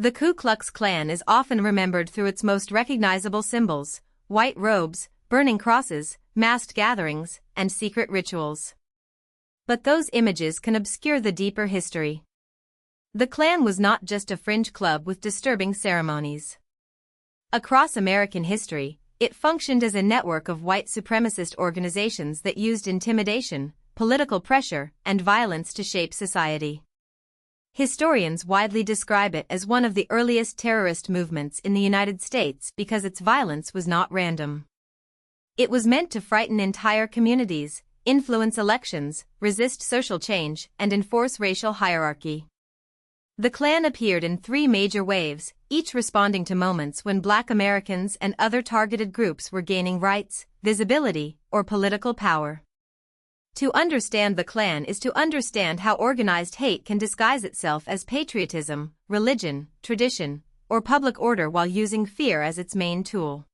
The Ku Klux Klan is often remembered through its most recognizable symbols: white robes, burning crosses, masked gatherings, and secret rituals. But those images can obscure the deeper history. The Klan was not just a fringe club with disturbing ceremonies. Across American history, it functioned as a network of white supremacist organizations that used intimidation, political pressure, and violence to shape society. Historians widely describe it as one of the earliest terrorist movements in the United States because its violence was not random. It was meant to frighten entire communities, influence elections, resist social change, and enforce racial hierarchy. The Klan appeared in three major waves, each responding to moments when Black Americans and other targeted groups were gaining rights, visibility, or political power. To understand the Klan is to understand how organized hate can disguise itself as patriotism, religion, tradition, or public order while using fear as its main tool.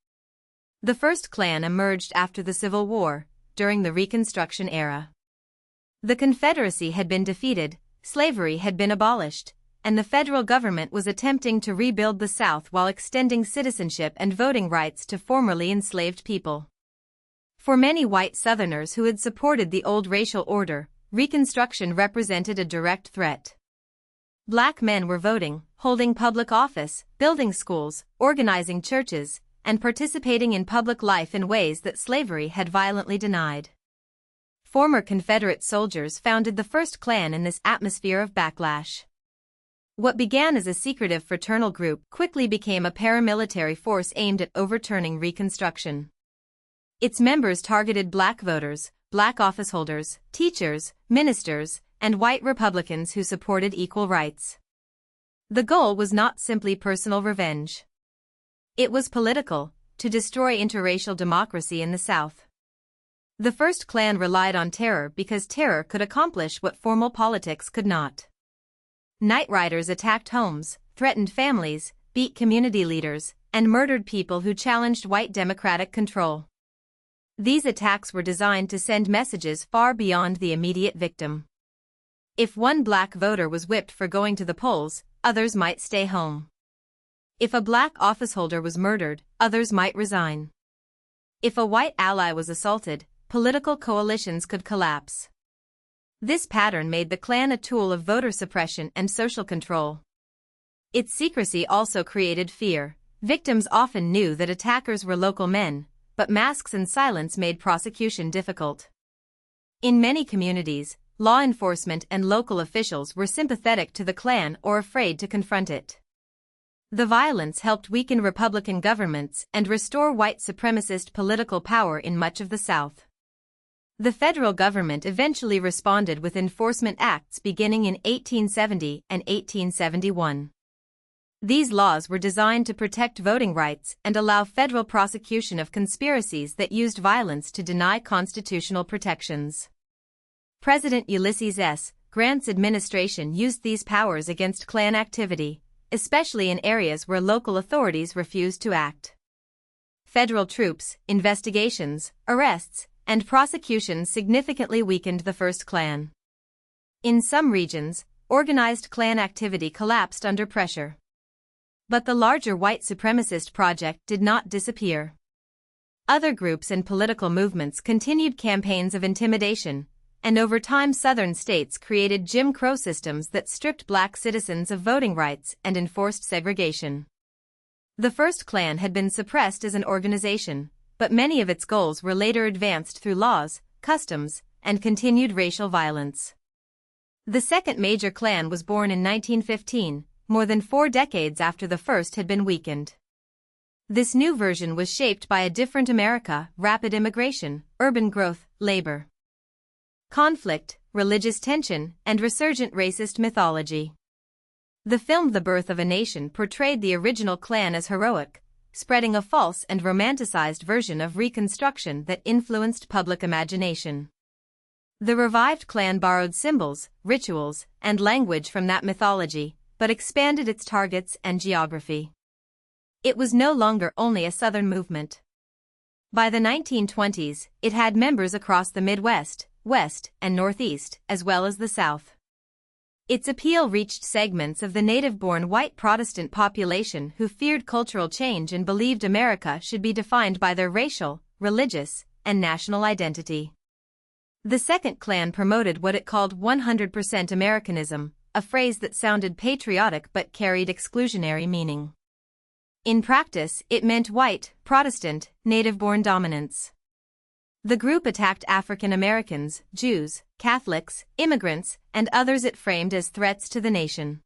The first Klan emerged after the Civil War, during the Reconstruction era. The Confederacy had been defeated, slavery had been abolished, and the federal government was attempting to rebuild the South while extending citizenship and voting rights to formerly enslaved people. For many white Southerners who had supported the old racial order, Reconstruction represented a direct threat. Black men were voting, holding public office, building schools, organizing churches, and participating in public life in ways that slavery had violently denied. Former Confederate soldiers founded the first Klan in this atmosphere of backlash. What began as a secretive fraternal group quickly became a paramilitary force aimed at overturning Reconstruction. Its members targeted Black voters, Black officeholders, teachers, ministers, and white Republicans who supported equal rights. The goal was not simply personal revenge. It was political, to destroy interracial democracy in the South. The first Klan relied on terror because terror could accomplish what formal politics could not. Night riders attacked homes, threatened families, beat community leaders, and murdered people who challenged white democratic control. These attacks were designed to send messages far beyond the immediate victim. If one Black voter was whipped for going to the polls, others might stay home. If a Black officeholder was murdered, others might resign. If a white ally was assaulted, political coalitions could collapse. This pattern made the Klan a tool of voter suppression and social control. Its secrecy also created fear. Victims often knew that attackers were local men, but masks and silence made prosecution difficult. In many communities, law enforcement and local officials were sympathetic to the Klan or afraid to confront it. The violence helped weaken Republican governments and restore white supremacist political power in much of the South. The federal government eventually responded with enforcement acts beginning in 1870 and 1871. These laws were designed to protect voting rights and allow federal prosecution of conspiracies that used violence to deny constitutional protections. President Ulysses S. Grant's administration used these powers against Klan activity, especially in areas where local authorities refused to act. Federal troops, investigations, arrests, and prosecutions significantly weakened the first Klan. In some regions, organized Klan activity collapsed under pressure. But the larger white supremacist project did not disappear. Other groups and political movements continued campaigns of intimidation, and over time Southern states created Jim Crow systems that stripped Black citizens of voting rights and enforced segregation. The first Klan had been suppressed as an organization, but many of its goals were later advanced through laws, customs, and continued racial violence. The second major Klan was born in 1915, more than 4 decades after the first had been weakened. This new version was shaped by a different America: rapid immigration, urban growth, labor conflict, religious tension, and resurgent racist mythology. The film The Birth of a Nation portrayed the original Klan as heroic, spreading a false and romanticized version of Reconstruction that influenced public imagination. The revived Klan borrowed symbols, rituals, and language from that mythology, but expanded its targets and geography. It was no longer only a Southern movement. By the 1920s, it had members across the Midwest, West, and Northeast, as well as the South. Its appeal reached segments of the native-born white Protestant population who feared cultural change and believed America should be defined by their racial, religious, and national identity. The Second Klan promoted what it called 100% Americanism, a phrase that sounded patriotic but carried exclusionary meaning. In practice, it meant white, Protestant, native-born dominance. The group attacked African Americans, Jews, Catholics, immigrants, and others it framed as threats to the nation.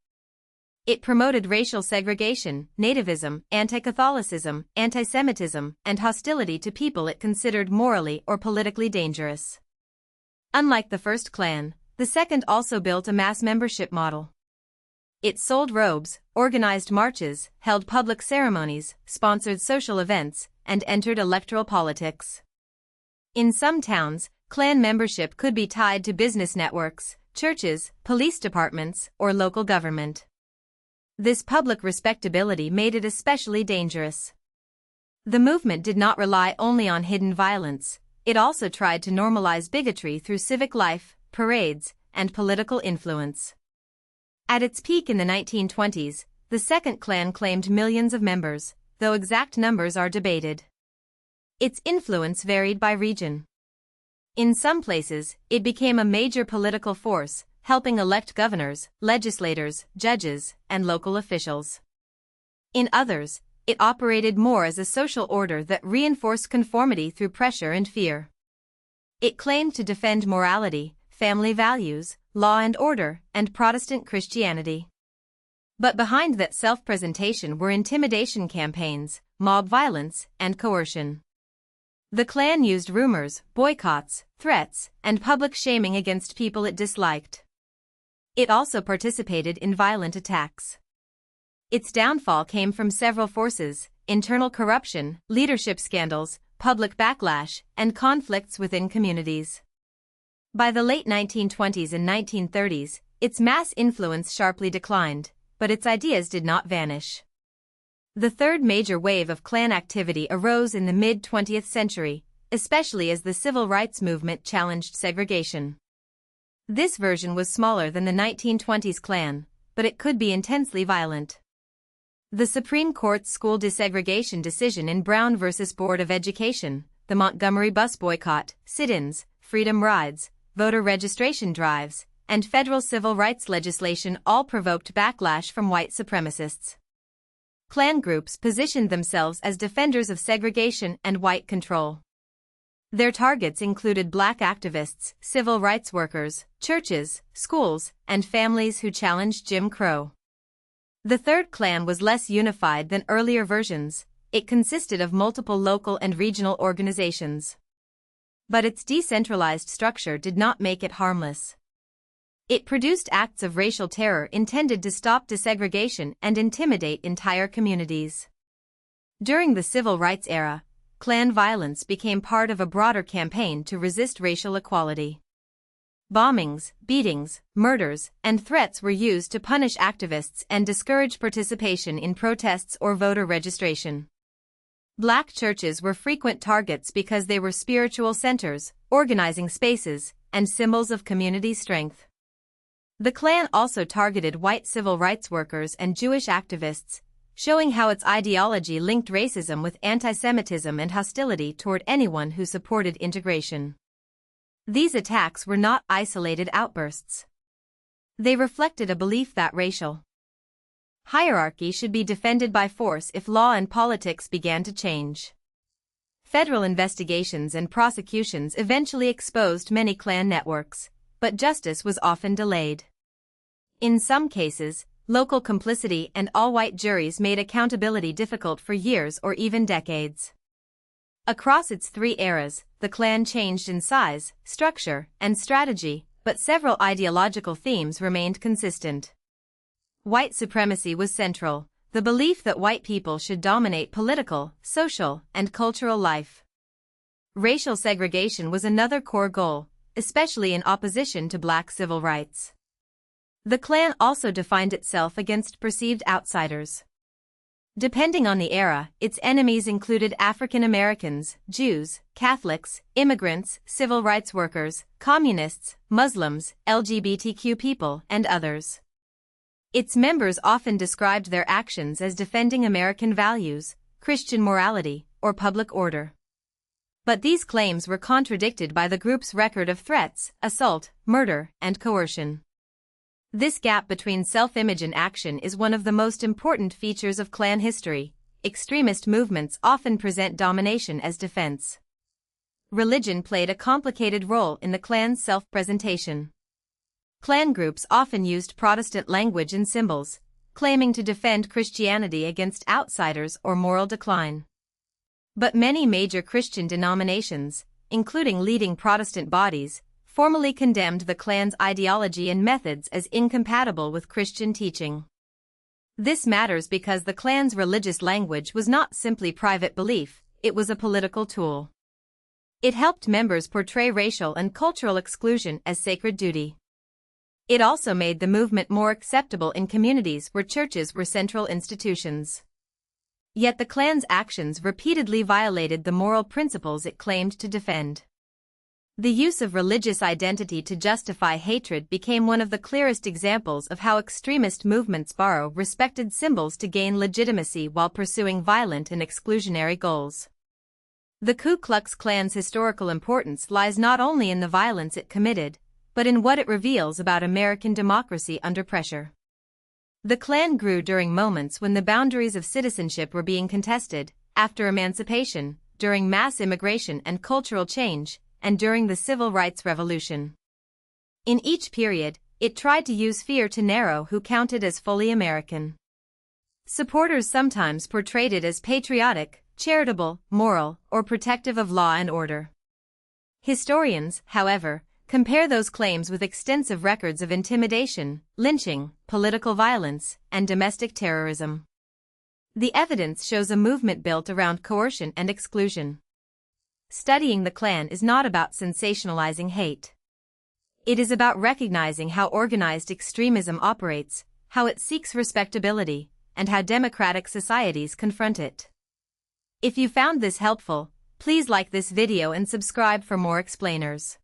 It promoted racial segregation, nativism, anti-Catholicism, anti-Semitism, and hostility to people it considered morally or politically dangerous. Unlike the First Klan, the Second also built a mass membership model. It sold robes, organized marches, held public ceremonies, sponsored social events, and entered electoral politics. In some towns, Klan membership could be tied to business networks, churches, police departments, or local government. This public respectability made it especially dangerous. The movement did not rely only on hidden violence, it also tried to normalize bigotry through civic life, parades, and political influence. At its peak in the 1920s, the Second Klan claimed millions of members, though exact numbers are debated. Its influence varied by region. In some places, it became a major political force, helping elect governors, legislators, judges, and local officials. In others, it operated more as a social order that reinforced conformity through pressure and fear. It claimed to defend morality, family values, law and order, and Protestant Christianity. But behind that self-presentation were intimidation campaigns, mob violence, and coercion. The Klan used rumors, boycotts, threats, and public shaming against people it disliked. It also participated in violent attacks. Its downfall came from several forces: internal corruption, leadership scandals, public backlash, and conflicts within communities. By the late 1920s and 1930s, its mass influence sharply declined, but its ideas did not vanish. The third major wave of Klan activity arose in the mid-20th century, especially as the civil rights movement challenged segregation. This version was smaller than the 1920s Klan, but it could be intensely violent. The Supreme Court's school desegregation decision in Brown v. Board of Education, the Montgomery bus boycott, sit-ins, freedom rides, voter registration drives, and federal civil rights legislation all provoked backlash from white supremacists. Klan groups positioned themselves as defenders of segregation and white control. Their targets included black activists, civil rights workers, churches, schools, and families who challenged Jim Crow. The Third Klan was less unified than earlier versions. It consisted of multiple local and regional organizations. But its decentralized structure did not make it harmless. It produced acts of racial terror intended to stop desegregation and intimidate entire communities. During the Civil Rights era, Klan violence became part of a broader campaign to resist racial equality. Bombings, beatings, murders, and threats were used to punish activists and discourage participation in protests or voter registration. Black churches were frequent targets because they were spiritual centers, organizing spaces, and symbols of community strength. The Klan also targeted white civil rights workers and Jewish activists, showing how its ideology linked racism with anti-Semitism and hostility toward anyone who supported integration. These attacks were not isolated outbursts. They reflected a belief that racial hierarchy should be defended by force if law and politics began to change. Federal investigations and prosecutions eventually exposed many Klan networks, but justice was often delayed. In some cases, local complicity and all-white juries made accountability difficult for years or even decades. Across its three eras, the Klan changed in size, structure, and strategy, but several ideological themes remained consistent. White supremacy was central, the belief that white people should dominate political, social, and cultural life. Racial segregation was another core goal, especially in opposition to black civil rights. The Klan also defined itself against perceived outsiders. Depending on the era, its enemies included African Americans, Jews, Catholics, immigrants, civil rights workers, communists, Muslims, LGBTQ people, and others. Its members often described their actions as defending American values, Christian morality, or public order. But these claims were contradicted by the group's record of threats, assault, murder, and coercion. This gap between self-image and action is one of the most important features of Klan history. Extremist movements often present domination as defense. Religion played a complicated role in the Klan's self-presentation. Klan groups often used Protestant language and symbols, claiming to defend Christianity against outsiders or moral decline. But many major Christian denominations, including leading Protestant bodies, formally condemned the Klan's ideology and methods as incompatible with Christian teaching. This matters because the Klan's religious language was not simply private belief, it was a political tool. It helped members portray racial and cultural exclusion as sacred duty. It also made the movement more acceptable in communities where churches were central institutions. Yet the Klan's actions repeatedly violated the moral principles it claimed to defend. The use of religious identity to justify hatred became one of the clearest examples of how extremist movements borrow respected symbols to gain legitimacy while pursuing violent and exclusionary goals. The Ku Klux Klan's historical importance lies not only in the violence it committed, but in what it reveals about American democracy under pressure. The Klan grew during moments when the boundaries of citizenship were being contested, after emancipation, during mass immigration and cultural change, and during the Civil Rights Revolution. In each period, it tried to use fear to narrow who counted as fully American. Supporters sometimes portrayed it as patriotic, charitable, moral, or protective of law and order. Historians, however, compare those claims with extensive records of intimidation, lynching, political violence, and domestic terrorism. The evidence shows a movement built around coercion and exclusion. Studying the Klan is not about sensationalizing hate. It is about recognizing how organized extremism operates, how it seeks respectability, and how democratic societies confront it. If you found this helpful, please like this video and subscribe for more explainers.